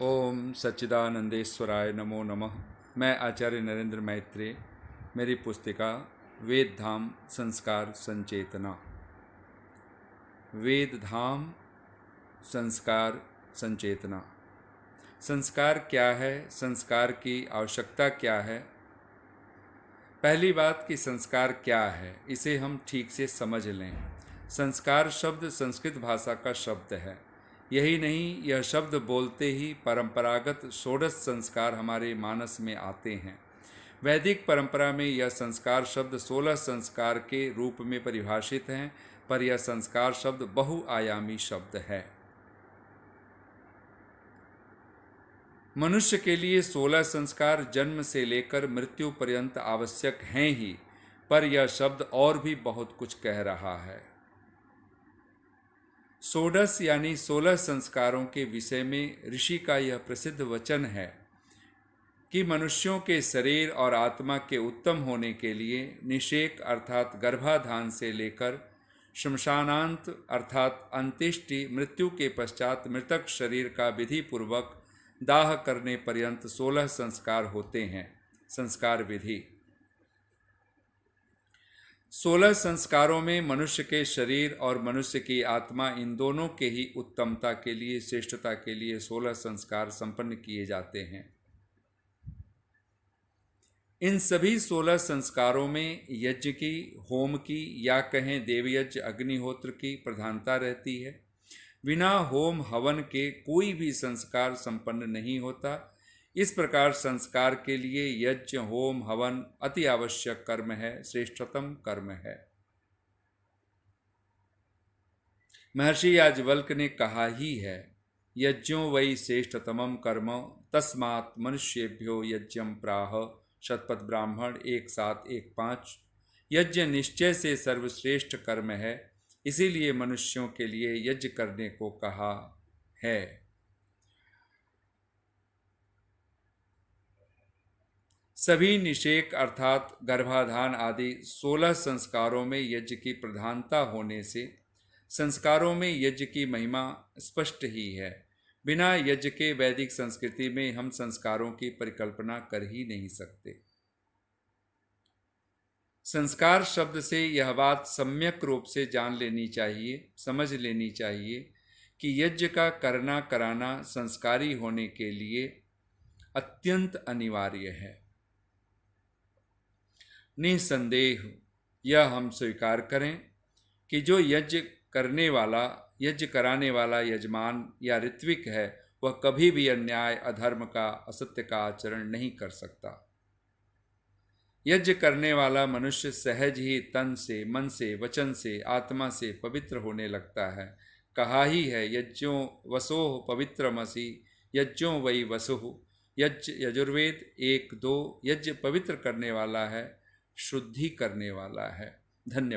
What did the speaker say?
ओम सच्चिदानंदेश्वराय नमो नमः। मैं आचार्य नरेंद्र मैत्रेय। मेरी पुस्तिका वेद धाम संस्कार संचेतना। वेद धाम संस्कार संचेतना। संस्कार क्या है? संस्कार की आवश्यकता क्या है? पहली बात कि संस्कार क्या है, इसे हम ठीक से समझ लें। संस्कार शब्द संस्कृत भाषा का शब्द है। यही नहीं, यह शब्द बोलते ही परंपरागत षोडश संस्कार हमारे मानस में आते हैं। वैदिक परंपरा में यह संस्कार शब्द 16 संस्कार के रूप में परिभाषित हैं, पर यह संस्कार शब्द बहुआयामी शब्द है। मनुष्य के लिए 16 संस्कार जन्म से लेकर मृत्यु पर्यंत आवश्यक हैं ही, पर यह शब्द और भी बहुत कुछ कह रहा है। षोडश यानी 16 संस्कारों के विषय में ऋषि का यह प्रसिद्ध वचन है कि मनुष्यों के शरीर और आत्मा के उत्तम होने के लिए निषेक अर्थात गर्भाधान से लेकर श्मशानांत अर्थात अंत्येष्टि मृत्यु के पश्चात मृतक शरीर का विधि पूर्वक दाह करने पर्यंत 16 संस्कार होते हैं। संस्कार विधि 16 संस्कारों में मनुष्य के शरीर और मनुष्य की आत्मा, इन दोनों के ही उत्तमता के लिए, श्रेष्ठता के लिए 16 संस्कार संपन्न किए जाते हैं। इन सभी 16 संस्कारों में यज्ञ की, होम की या कहें देवयज्ञ अग्निहोत्र की प्रधानता रहती है। बिना होम हवन के कोई भी संस्कार संपन्न नहीं होता। इस प्रकार संस्कार के लिए यज्ञ, होम, हवन अति आवश्यक कर्म है, श्रेष्ठतम कर्म है। महर्षि याज्ञवल्क्य ने कहा ही है, यज्ञो वै श्रेष्ठतमं कर्म तस्मात् मनुष्येभ्यो यज्ञं प्राह। शतपथ ब्राह्मण 1:7-1:5। यज्ञ निश्चय से सर्वश्रेष्ठ कर्म है, इसीलिए मनुष्यों के लिए यज्ञ करने को कहा है। सभी निषेक अर्थात गर्भाधान आदि 16 संस्कारों में यज्ञ की प्रधानता होने से संस्कारों में यज्ञ की महिमा स्पष्ट ही है। बिना यज्ञ के वैदिक संस्कृति में हम संस्कारों की परिकल्पना कर ही नहीं सकते। संस्कार शब्द से यह बात सम्यक रूप से जान लेनी चाहिए, समझ लेनी चाहिए कि यज्ञ का करना कराना संस्कारी होने के लिए अत्यंत अनिवार्य है। निसंदेह यह हम स्वीकार करें कि जो यज्ञ करने वाला, यज्ञ कराने वाला यजमान या ऋत्विक है, वह कभी भी अन्याय, अधर्म का, असत्य का आचरण नहीं कर सकता। यज्ञ करने वाला मनुष्य सहज ही तन से, मन से, वचन से, आत्मा से पवित्र होने लगता है। कहा ही है, यज्ञों वसोः पवित्रमसि यज्ञों वै वसुः। यज्ञ यजुर्वेद 1:2। यज्ञ पवित्र करने वाला है, शुद्धि करने वाला है। धन्यवाद।